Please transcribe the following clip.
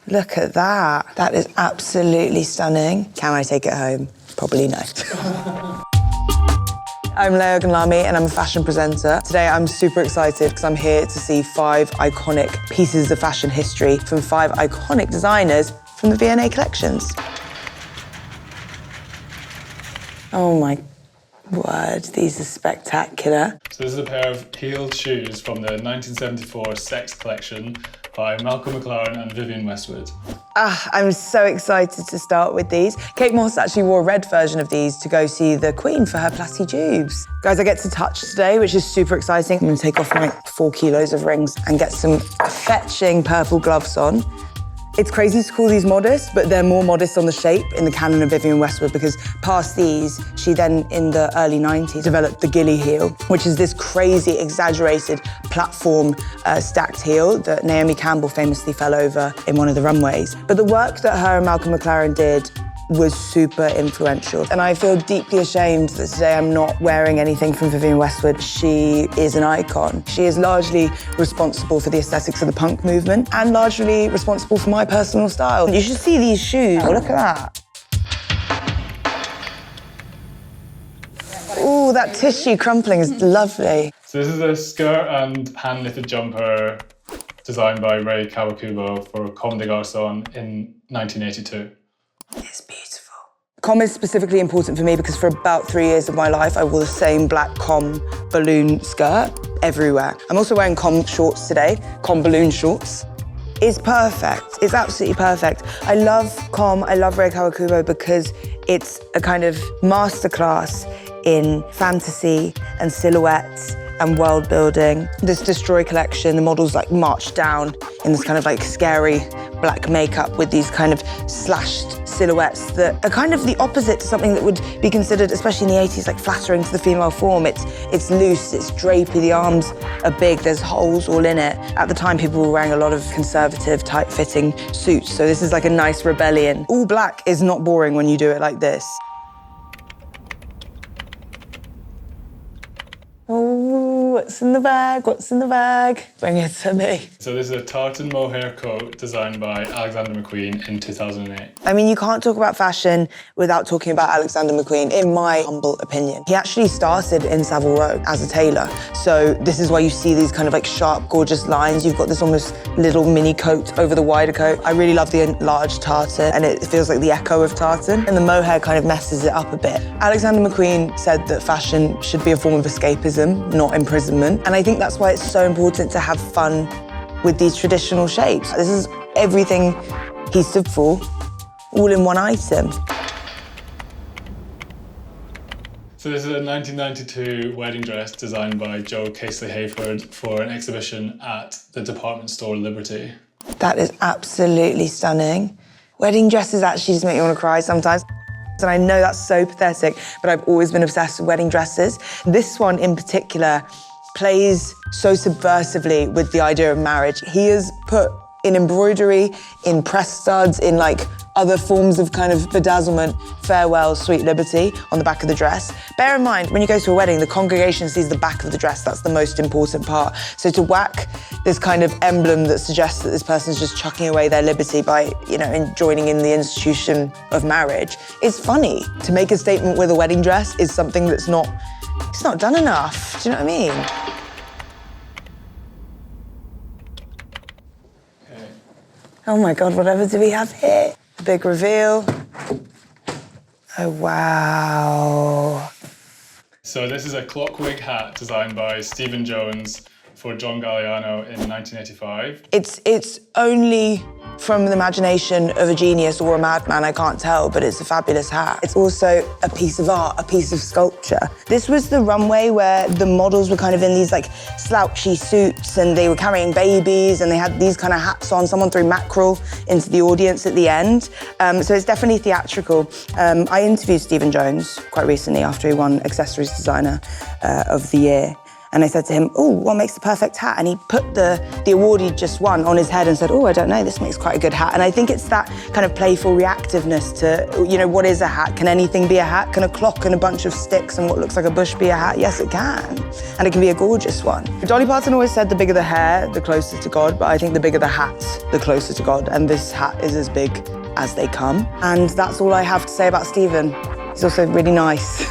Look at that. That is absolutely stunning. Can I take it home? Probably no. I'm Lea Ogunlami and I'm a fashion presenter. Today I'm super excited because I'm here to see 5 iconic pieces of fashion history from 5 iconic designers from the V&A collections. Oh my word, these are spectacular. So this is a pair of heeled shoes from the 1974 Sex collection by Malcolm McLaren and Vivienne Westwood. I'm so excited to start with these. Kate Moss actually wore a red version of these to go see the Queen for her Plassy Jubes. Guys, I get to touch today, which is super exciting. I'm gonna take off my 4 kilos of rings and get some fetching purple gloves on. It's crazy to call these modest, but they're more modest on the shape in the canon of Vivienne Westwood because past these, she then, in the early 90s, developed the Gilly heel, which is this crazy, exaggerated platform stacked heel that Naomi Campbell famously fell over in one of the runways. But the work that her and Malcolm McLaren did was super influential. And I feel deeply ashamed that today I'm not wearing anything from Vivienne Westwood. She is an icon. She is largely responsible for the aesthetics of the punk movement and largely responsible for my personal style. You should see these shoes. Oh, look at that. Ooh, that tissue crumpling is lovely. So this is a skirt and hand-knitted jumper designed by Rei Kawakubo for Comme Garçons in 1982. It's beautiful. Comme is specifically important for me because for about 3 years of my life, I wore the same black Comme balloon skirt everywhere. I'm also wearing Comme shorts today, Comme balloon shorts. It's perfect. It's absolutely perfect. I love Comme, I love Rei Kawakubo because it's a kind of masterclass in fantasy and silhouettes and world building. This Destroy collection, the models like march down in this kind of like scary black makeup with these kind of slashed silhouettes that are kind of the opposite to something that would be considered, especially in the 80s, like flattering to the female form. It's loose, it's drapey, the arms are big, there's holes all in it. At the time, people were wearing a lot of conservative, tight-fitting suits, so this is like a nice rebellion. All black is not boring when you do it like this. Oh, what's in the bag? What's in the bag? Bring it to me. So this is a tartan mohair coat designed by Alexander McQueen in 2008. I mean, you can't talk about fashion without talking about Alexander McQueen, in my humble opinion. He actually started in Savile Row as a tailor. So this is why you see these kind of like sharp, gorgeous lines. You've got this almost little mini coat over the wider coat. I really love the enlarged tartan, and it feels like the echo of tartan. And the mohair kind of messes it up a bit. Alexander McQueen said that fashion should be a form of escapism, not imprisonment. And I think that's why it's so important to have fun with these traditional shapes. This is everything he stood for, all in one item. So this is a 1992 wedding dress designed by Joe Casely-Hayford for an exhibition at the department store Liberty. That is absolutely stunning. Wedding dresses actually just make me want to cry sometimes. And I know that's so pathetic, but I've always been obsessed with wedding dresses. This one in particular plays so subversively with the idea of marriage. He has put in embroidery, in press studs, in like other forms of kind of bedazzlement, farewell, sweet liberty on the back of the dress. Bear in mind, when you go to a wedding, the congregation sees the back of the dress. That's the most important part. So to whack this kind of emblem that suggests that this person's just chucking away their liberty by, you know, joining in the institution of marriage, is funny. To make a statement with a wedding dress is something that's not, it's not done enough. Do you know what I mean? Okay. Oh my God, whatever do we have here? The big reveal. Oh, wow. So this is a clockwig hat designed by Stephen Jones for John Galliano in 1985. It's only from the imagination of a genius or a madman, I can't tell, but it's a fabulous hat. It's also a piece of art, a piece of sculpture. This was the runway where the models were kind of in these like slouchy suits and they were carrying babies and they had these kind of hats on. Someone threw mackerel into the audience at the end. So it's definitely theatrical. I interviewed Stephen Jones quite recently after he won Accessories Designer of the Year. And I said to him, oh, what makes the perfect hat? And he put the award he'd just won on his head and said, oh, I don't know, this makes quite a good hat. And I think it's that kind of playful reactiveness to, you know, what is a hat? Can anything be a hat? Can a clock and a bunch of sticks and what looks like a bush be a hat? Yes, it can. And it can be a gorgeous one. Dolly Parton always said the bigger the hair, the closer to God, but I think the bigger the hat, the closer to God. And this hat is as big as they come. And that's all I have to say about Stephen. He's also really nice.